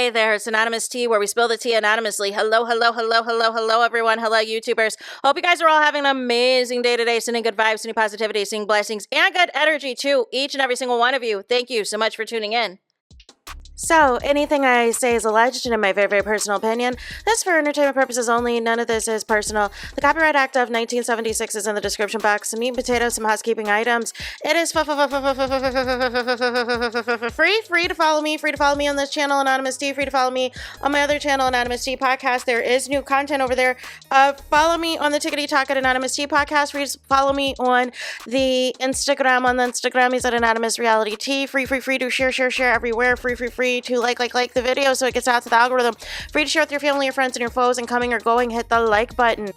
Hey there, it's Anonymous Tea, where we spill the tea anonymously. Hello, hello, hello, hello, hello, everyone. Hello, YouTubers. Hope you guys are all having an amazing day today, sending good vibes, sending positivity, sending blessings, and good energy to each and every single one of you. Thank you so much for tuning in. So, anything I say is alleged and in my very, very personal opinion. This is for entertainment purposes only. None of this is personal. The Copyright Act of 1976 is in the description box. Some meat and potatoes, some housekeeping items. It is free to follow me. Free to follow me on this channel, Anonymous Tea. Free to follow me on my other channel, Anonymous Tea Podcast. There is new content over there. Follow me on the Tickety Talk at Anonymous Tea Podcast. Free to follow me on the Instagram. On the Instagram, he's at Anonymous Reality Tea. Free to share everywhere. Free to like the video so it gets out to the algorithm. Free to share with your family, your friends, and your foes, and coming or going, hit the like button.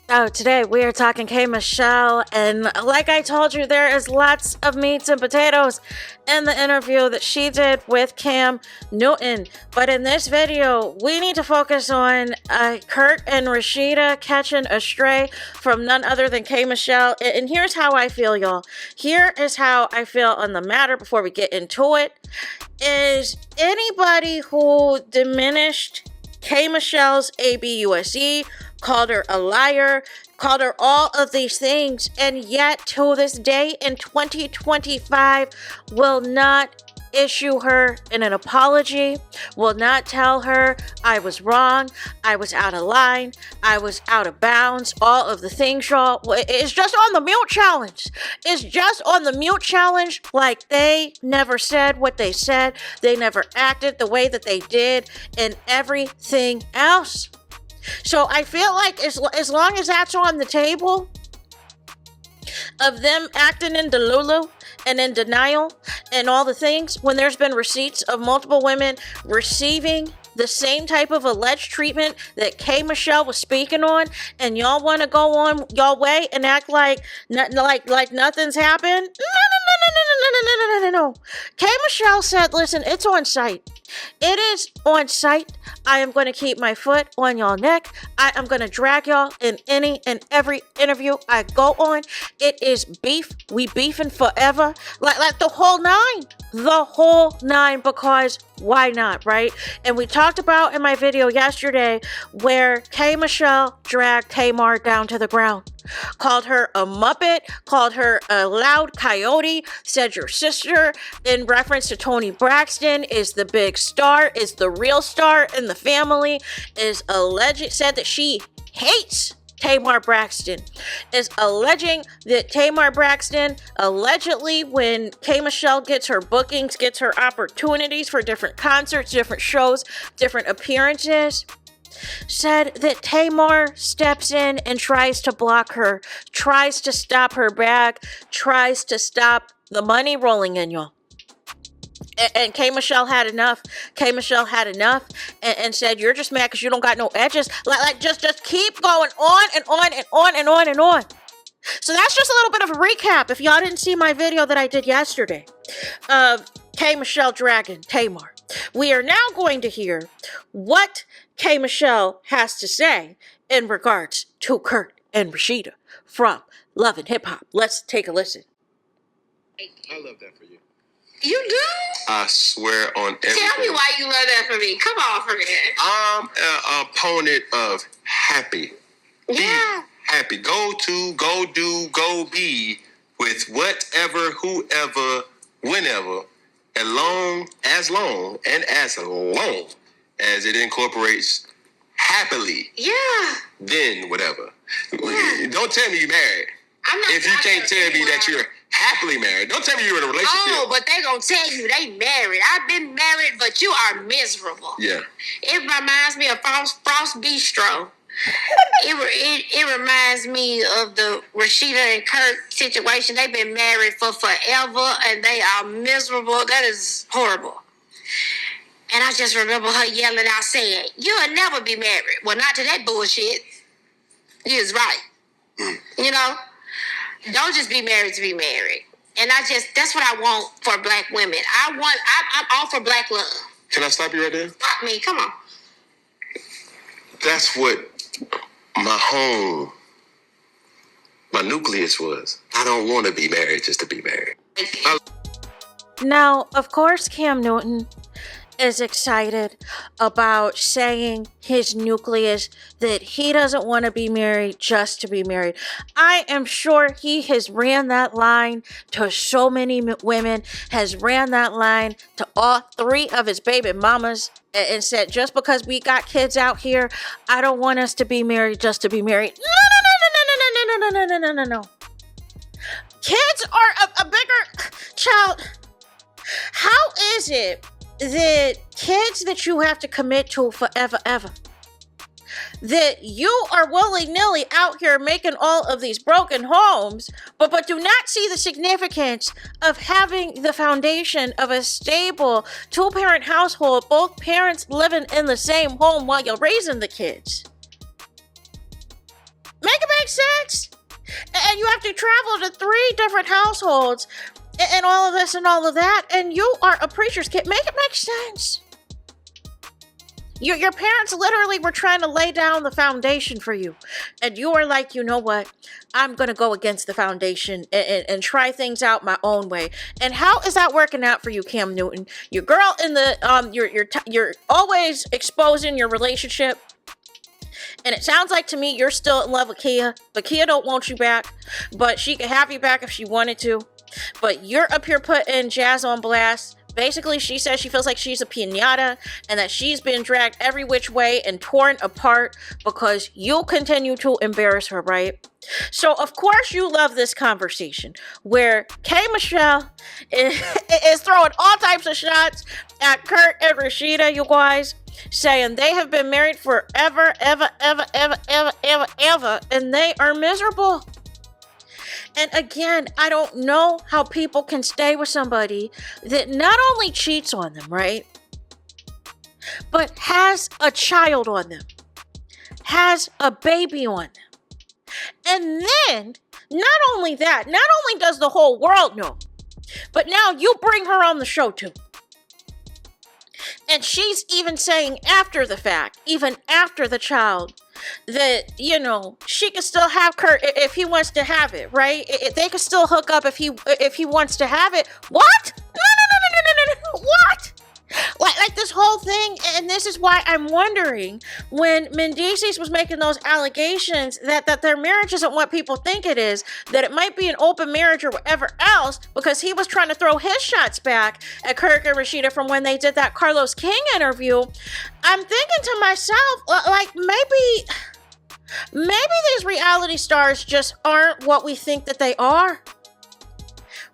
So today we are talking K.Michelle, and like I told you, there is lots of meats and potatoes in the interview that she did with Cam Newton. But in this video, we need to focus on Kirk and Rasheeda catching a stray from none other than K.Michelle. And here's how I feel, y'all. Here is how I feel on the matter before we get into it. Is anybody who diminished K.Michelle's ABUSE, called her a liar, called her all of these things, and yet to this day in 2025 will not issue her an apology, will not tell her I was wrong, I was out of line, I was out of bounds, all of the things, y'all. It's just on the mute challenge. It's just on the mute challenge, like they never said what they said, they never acted the way that they did, and everything else. So I feel like as long as that's on the table of them acting in delulu and in denial and all the things, when there's been receipts of multiple women receiving the same type of alleged treatment that K.Michelle was speaking on, and y'all want to go on y'all way and act like nothing's happened? No. K.Michelle said, listen, it's on site. It is on site. I am going to keep my foot on y'all neck. I am going to drag y'all in any and every interview I go on. It is beef. We beefing forever. Like the whole nine. The whole nine, because why not, right? And we talked about in my video yesterday where K.Michelle dragged Tamar down to the ground. Called her a muppet, called her a loud coyote, said your sister, in reference to Toni Braxton, is the big star, is the real star in the family, is alleged, said that she hates Tamar Braxton, is alleging that Tamar Braxton, allegedly, when K.Michelle gets her bookings, gets her opportunities for different concerts, different shows, different appearances, said that Tamar steps in and tries to block her, tries to stop her bag, tries to stop the money rolling in, y'all. And K.Michelle had enough. K.Michelle had enough and said, you're just mad because you don't got no edges. Just keep going on and on and on and on and on. So that's just a little bit of a recap if y'all didn't see my video that I did yesterday of K.Michelle dragging Tamar. We are now going to hear what K.Michelle has to say in regards to Kirk and Rasheeda from Love and Hip Hop. Let's take a listen. I love that for you. You do? I swear on everything. Tell me why you love that for me. Come on, for it. I'm an opponent of happy. Yeah. Be happy. Go do, go be with whatever, whoever, whenever, as long as it incorporates happily. Yeah. Then whatever. Yeah. Don't tell me you're married. I'm not. If you can't tell me that you're happily married, don't tell me you're in a relationship. Oh, but they gonna tell you they married. I've been married, but you are miserable. Yeah. It reminds me of Frost Bistro. It reminds me of the Rasheeda and Kirk situation. They've been married for forever, and they are miserable. That is horrible. And I just remember her yelling out saying, you'll never be married. Well, not to that bullshit. You was right. You know? Don't just be married to be married. And that's what I want for black women. I'm all for black love. Can I stop you right there? Stop me, come on. That's what my home, my nucleus was. I don't want to be married just to be married. Now, of course, Cam Newton is excited about saying his nucleus that he doesn't want to be married just to be married. I am sure he has ran that line to so many women, has ran that line to all 3 of his baby mamas, and said, just because we got kids out here, I don't want us to be married just to be married. No. Kids are a bigger child. How is it that kids that you have to commit to forever, ever, that you are willy-nilly out here making all of these broken homes, but do not see the significance of having the foundation of a stable 2-parent household, both parents living in the same home while you're raising the kids? Make it make sense? And you have to travel to 3 different households and all of this and all of that, and you are a preacher's kid. Make it make sense. Your parents literally were trying to lay down the foundation for you, and you are like, you know what? I'm gonna go against the foundation and try things out my own way. And how is that working out for you, Cam Newton? Your girl in the you're always exposing your relationship. And it sounds like to me you're still in love with Kia, but Kia don't want you back. But she could have you back if she wanted to. But you're up here putting Jazz on blast. Basically, she says she feels like she's a piñata and that she's been dragged every which way and torn apart because you continue to embarrass her, right? So, of course, you love this conversation where K.Michelle is throwing all types of shots at Kirk and Rasheeda, you guys, saying they have been married forever, ever, and they are miserable. And again, I don't know how people can stay with somebody that not only cheats on them, right, but has a child on them, has a baby on them. And then, not only that, not only does the whole world know, but now you bring her on the show too. And she's even saying after the fact, even after the child, that, you know, she can still have Kurt if he wants to have it, right? They can still hook up if he wants to have it. What? No. What? Like this whole thing, and this is why I'm wondering when Mendices was making those allegations that their marriage isn't what people think it is, that it might be an open marriage or whatever else, because he was trying to throw his shots back at Kirk and Rasheeda from when they did that Carlos King interview. I'm thinking to myself, like maybe these reality stars just aren't what we think that they are.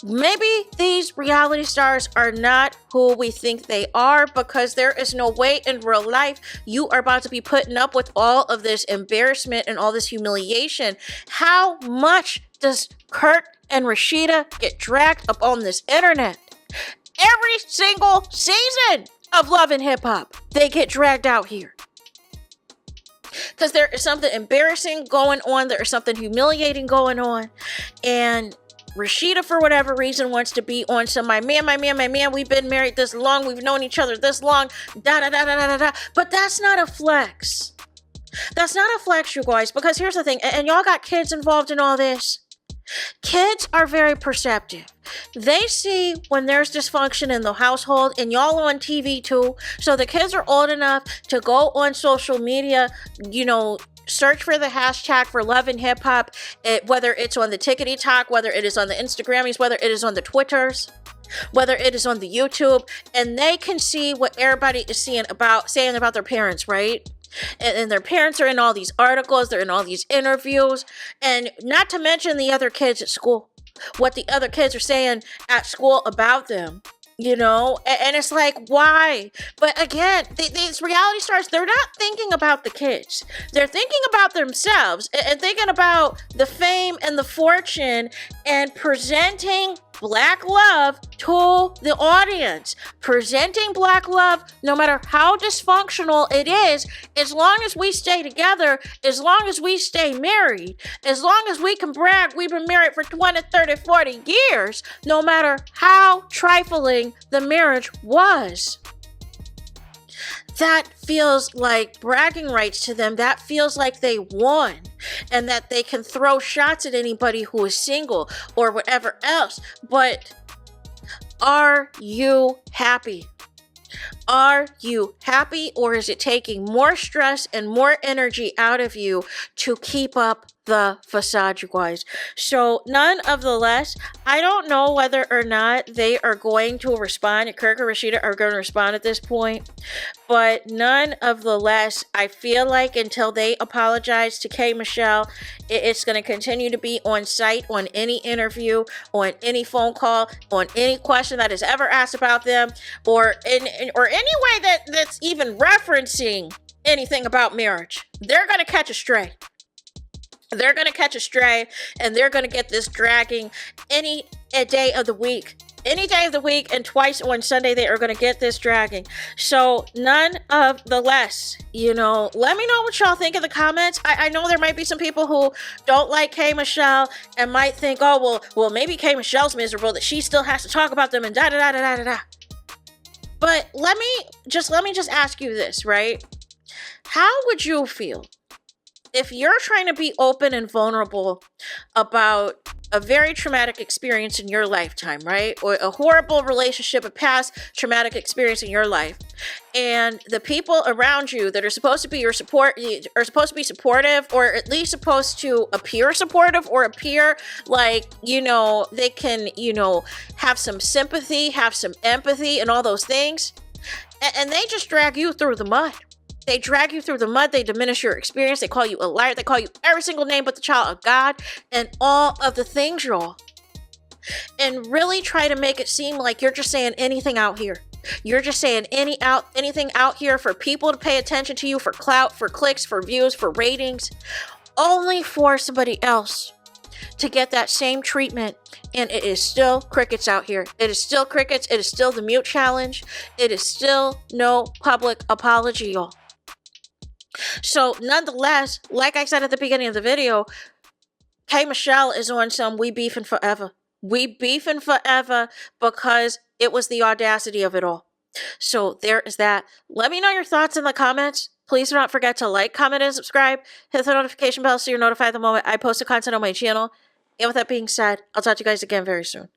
Maybe these reality stars are not who we think they are, because there is no way in real life you are about to be putting up with all of this embarrassment and all this humiliation. How much does Kirk and Rasheeda get dragged up on this internet? Every single season of Love and Hip Hop, they get dragged out here. Because there is something embarrassing going on. There is something humiliating going on. And Rasheeda, for whatever reason, wants to be on some my man, we've been married this long, we've known each other this long, da. But that's not a flex. That's not a flex, you guys, because here's the thing, and y'all got kids involved in all this. Kids are very perceptive. They see when there's dysfunction in the household, and y'all on TV too. So the kids are old enough to go on social media, you know, search for the hashtag for Love and Hip Hop, whether it's on the Tickety Talk, whether it is on the Instagrammies, whether it is on the Twitters, whether it is on the YouTube, and they can see what everybody is saying about their parents, right? And their parents are in all these articles, they're in all these interviews, and not to mention the other kids at school, what the other kids are saying at school about them. You know, and it's like, why? But again, these reality stars, they're not thinking about the kids. They're thinking about themselves and thinking about the fame and the fortune and presenting Black love to the audience. Presenting Black love, no matter how dysfunctional it is, as long as we stay together, as long as we stay married, as long as we can brag we've been married for 20, 30, 40 years, no matter how trifling the marriage was. That feels like bragging rights to them. That feels like they won and that they can throw shots at anybody who is single or whatever else. But are you happy? Are you happy, or is it taking more stress and more energy out of you to keep up the facade, you guys? So none of the less, I don't know whether or not they are going to respond. Kirk or Rasheeda are going to respond at this point, but none of the less, I feel like until they apologize to K.Michelle, it's going to continue to be on site, on any interview, on any phone call, on any question that is ever asked about them, or any way that's even referencing anything about marriage. They're going to catch a stray. They're going to catch a stray, and they're going to get this dragging any day of the week. Any day of the week, and twice on Sunday, they are going to get this dragging. So none of the less, let me know what y'all think in the comments. I know there might be some people who don't like K.Michelle and might think, oh, well, maybe K.Michelle's miserable that she still has to talk about them and da-da-da-da-da-da. But let me just ask you this, right? How would you feel if you're trying to be open and vulnerable about a very traumatic experience in your lifetime, right? Or a horrible relationship, a past traumatic experience in your life, and the people around you that are supposed to be your support are supposed to be supportive, or at least supposed to appear supportive, or appear like, they can, have some sympathy, have some empathy, and all those things. And they just drag you through the mud. They drag you through the mud. They diminish your experience. They call you a liar. They call you every single name but the child of God and all of the things, y'all. And really try to make it seem like you're just saying anything out here. You're just saying anything out here for people to pay attention to you, for clout, for clicks, for views, for ratings, only for somebody else to get that same treatment. And it is still crickets out here. It is still crickets. It is still the mute challenge. It is still no public apology, y'all. So nonetheless, like I said at the beginning of the video, K.Michelle is on some we beefing forever. We beefing forever because it was the audacity of it all. So there is that. Let me know your thoughts in the comments. Please do not forget to like, comment, and subscribe. Hit the notification bell so you're notified the moment I post the content on my channel. And with that being said, I'll talk to you guys again very soon.